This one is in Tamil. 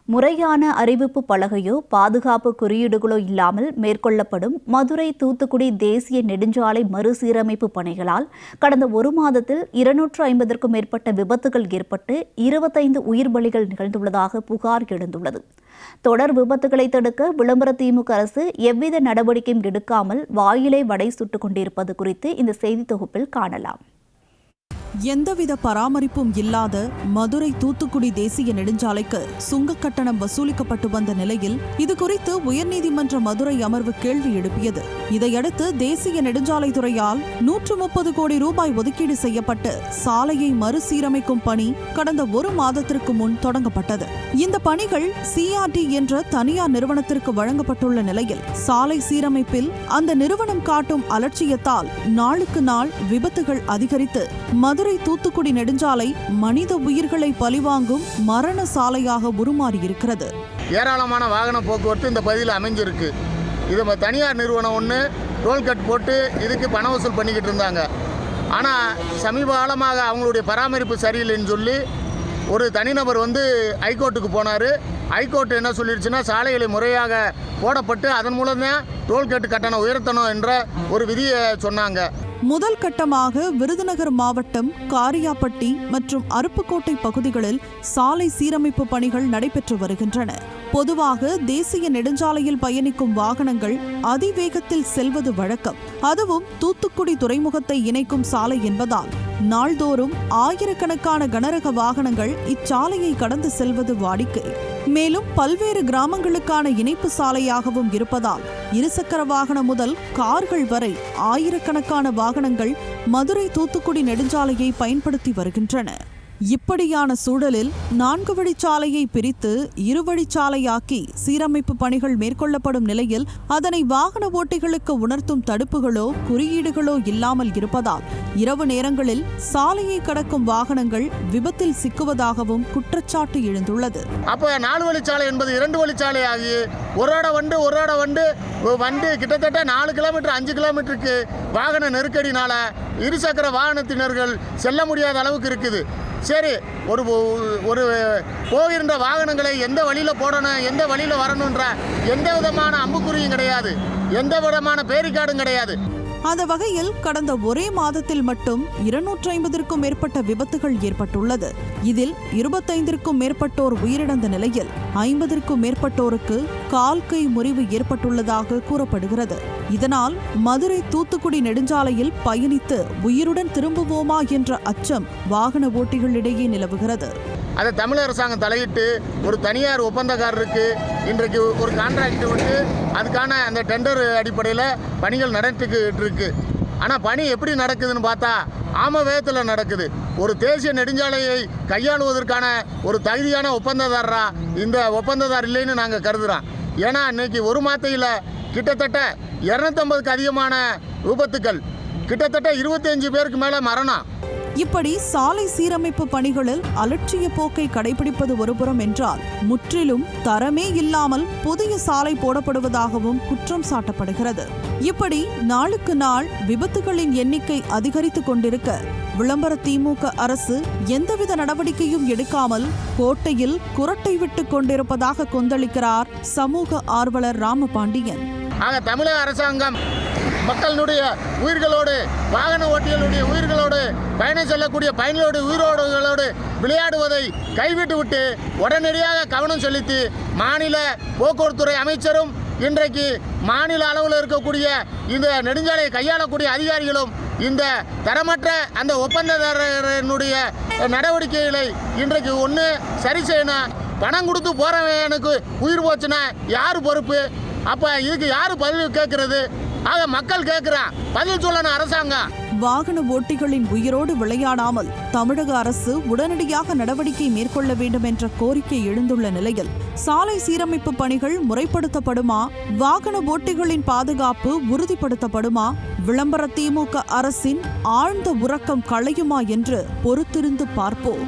முறையான அறிவிப்பு பலகையோ பாதுகாப்பு குறியீடுகளோ இல்லாமல் மேற்கொள்ளப்படும் மதுரை தூத்துக்குடி தேசிய நெடுஞ்சாலை மறுசீரமைப்பு பணிகளால் கடந்த ஒரு மாதத்தில் 250க்கும் மேற்பட்ட விபத்துகள் ஏற்பட்டு 25 உயிர் பலிகள் நிகழ்ந்துள்ளதாக புகார் எழுந்துள்ளது. தொடர் விபத்துகளை தடுக்க விளம்பர திமுக அரசு எவ்வித நடவடிக்கையும் எடுக்காமல் வாயிலை வடை சுட்டுக் கொண்டிருப்பது குறித்து இந்த செய்தி தொகுப்பில் காணலாம். எந்தவித பராமரிப்பும் இல்லாத மதுரை தூத்துக்குடி தேசிய நெடுஞ்சாலைக்கு சுங்க கட்டணம் வசூலிக்கப்பட்டு வந்த நிலையில் இதுகுறித்து உயர்நீதிமன்ற மதுரை அமர்வு கேள்வி எழுப்பியது. இதையடுத்து தேசிய நெடுஞ்சாலைத்துறையால் 130 கோடி ரூபாய் ஒதுக்கீடு செய்யப்பட்டு சாலையை மறுசீரமைக்கும் பணி கடந்த ஒரு மாதத்திற்கு முன் தொடங்கப்பட்டது. இந்த பணிகள் CRT என்ற தனியார் நிறுவனத்திற்கு வழங்கப்பட்டுள்ள நிலையில் சாலை சீரமைப்பில் அந்த நிறுவனம் காட்டும் அலட்சியத்தால் நாளுக்கு நாள் விபத்துகள் அதிகரித்து மதுரை தூத்துக்குடி நெடுஞ்சாலை மனித உயிர்களை பலிவாங்கும் மரண சாலையாக உருமாறியிருக்கிறது. ஏராளமான வாகன போக்குவரத்து இந்த பகுதியில் அமைஞ்சிருக்கு. இது தனியார் நிறுவனம் ஒன்று டோல் கட் போட்டு இதுக்கு பண வசூல் பண்ணிக்கிட்டு இருந்தாங்க. ஆனால் சமீப காலமாக அவங்களுடைய பராமரிப்பு சரியில்லைன்னு சொல்லி ஒரு தனிநபர் ஹைகோர்ட்டுக்கு போனார். ஹைகோர்ட் என்ன சொல்லிடுச்சுன்னா, சாலைகளை முறையாக போடப்பட்டு அதன் மூலம் தான் டோல்கேட் கட்டணம் உயர்த்தணும் என்ற ஒரு விதியை சொன்னாங்க. முதல் கட்டமாக விருதுநகர் மாவட்டம் காரியாப்பட்டி மற்றும் அருப்புக்கோட்டை பகுதிகளில் சாலை சீரமைப்பு பணிகள் நடைபெற்று வருகின்றன. பொதுவாக தேசிய நெடுஞ்சாலையில் பயணிக்கும் வாகனங்கள் அதிவேகத்தில் செல்வது வழக்கம். அதுவும் தூத்துக்குடி துறைமுகத்தை இணைக்கும் சாலை என்பதால் நாள்தோறும் ஆயிரக்கணக்கான கனரக வாகனங்கள் இச்சாலையை கடந்து செல்வது வாடிக்கை. மேலும் பல்வேறு கிராமங்களுக்கான இணைப்பு சாலையாகவும் இருப்பதால் இருசக்கர வாகனம் முதல் கார்கள் வரை ஆயிரக்கணக்கான வாகனங்கள் மதுரை தூத்துக்குடி நெடுஞ்சாலையை பயன்படுத்தி வருகின்றன. இப்படியான சூழலில் 4 வழிச்சாலையை பிரித்து 2 வழிச்சாலையாக்கி சீரமைப்பு பணிகள் மேற்கொள்ளப்படும் நிலையில் அதனை வாகன ஓட்டிகளுக்கு உணர்த்தும் தடுப்புகளோ குறியீடுகளோ இல்லாமல் இருப்பதால் இரவு நேரங்களில் சாலையை கடக்கும் வாகனங்கள் விபத்தில் சிக்குவதாகவும் குற்றச்சாட்டு எழுந்துள்ளது. அப்போ 4 வழிச்சாலை என்பது 2 வழிச்சாலை ஆகி ஒரு வண்டி கிட்டத்தட்ட 4 கிலோமீட்டர் 5 கிலோமீட்டருக்கு வாகன நெருக்கடினால இருசக்கர வாகனத்தினர்கள் செல்ல முடியாத அளவுக்கு இருக்குது. சரி, ஒரு போகின்ற வாகனங்களை எந்த வழியில் போடணும், எந்த வழியில் வரணுன்ற எந்த விதமான அம்புக்குறியும் கிடையாது, எந்த விதமான பேரிக்கார்டும் கிடையாது. அந்த வகையில் கடந்த ஒரே மாதத்தில் மட்டும் 250க்கும் மேற்பட்ட விபத்துகள் ஏற்பட்டுள்ளது. இதில் 25க்கும் மேற்பட்டோர் உயிரிழந்த நிலையில் 50க்கும் மேற்பட்டோருக்கு கால் கை முறிவு ஏற்பட்டுள்ளதாக கூறப்படுகிறது. இதனால் மதுரை தூத்துக்குடி நெடுஞ்சாலையில் பயணித்து உயிருடன் திரும்புவோமா என்ற அச்சம் வாகன ஓட்டிகளிடையே நிலவுகிறது. அதை தமிழக அரசாங்கம் தலையிட்டு ஒரு தனியார் ஒப்பந்தக்காரருக்கு இன்றைக்கு ஒரு கான்ட்ராக்ட் விட்டு அதுக்கான அந்த டெண்டர் அடிப்படையில் பணிகள் நடத்திக்கிட்டு இருக்கு. ஆனால் பணி எப்படி நடக்குதுன்னு பார்த்தா ஆம வேகத்தில் நடக்குது. ஒரு தேசிய நெடுஞ்சாலையை கையாளுவதற்கான ஒரு தகுதியான ஒப்பந்ததாரரா இந்த ஒப்பந்ததார் இல்லைன்னு நாங்கள் கருதுகிறோம். ஏன்னா இன்னைக்கு ஒரு மாதத்தில் கிட்டத்தட்ட 250க்கு அதிகமான விபத்துக்கள், கிட்டத்தட்ட 25 பேருக்கு மேலே மரணம். இப்படி சாலை சீரமைப்பு பணிகளில் அலட்சிய போக்கை கடைபிடிப்பது ஒருபுறம் என்றால், முற்றிலும் தரமே இல்லாமல் புதிய சாலை போடப்படுவதாகவும் குற்றம் சாட்டப்படுகிறது. இப்படி நாளுக்கு நாள் விபத்துகளின் எண்ணிக்கை அதிகரித்துக் கொண்டிருக்க விளம்பர திமுக அரசு எந்தவித நடவடிக்கையும் எடுக்காமல் கோட்டையில் குரட்டை விட்டுக் கொண்டிருப்பதாக கொந்தளிக்கிறார் சமூக ஆர்வலர் ராமபாண்டியன். தமிழக அரசாங்கம் மக்களுடைய உயிர்களோடு, வாகன ஓட்டிகளுடைய உயிர்களோடு, பயணம் செல்லக்கூடிய பயணிகளுடைய உயிரோடுகளோடு விளையாடுவதை கைவிட்டு விட்டு உடனடியாக கவனம் செலுத்தி மாநில போக்குவரத்துறை அமைச்சரும் இன்றைக்கு மாநில அளவில் இருக்கக்கூடிய இந்த நெடுஞ்சாலையை கையாளக்கூடிய அதிகாரிகளும் இந்த தரமற்ற அந்த ஒப்பந்ததாரனுடைய நடவடிக்கைகளை இன்றைக்கு ஒன்று சரி செய்யணும். பணம் கொடுத்து போறவனுக்கு உயிர் போச்சுன்னா யார் பொறுப்பு? அப்போ இதுக்கு யார் பதில் கேட்கறது? ஆக மக்கள் கேட்கிறான், பதில் சொல்லணும் அரசாங்கம். வாகன ஓட்டிகளின் உயிரோடு விளையாடாமல் தமிழக அரசு உடனடியாக நடவடிக்கை மேற்கொள்ள வேண்டும் என்ற கோரிக்கை எழுந்துள்ள நிலையில் சாலை சீரமைப்பு பணிகள் முறைப்படுத்தப்படுமா, வாகன ஓட்டிகளின் பாதுகாப்பு உறுதிப்படுத்தப்படுமா, விளம்பர திமுக அரசின் ஆழ்ந்த உறக்கம் களையுமா என்று பொறுத்திருந்து பார்ப்போம்.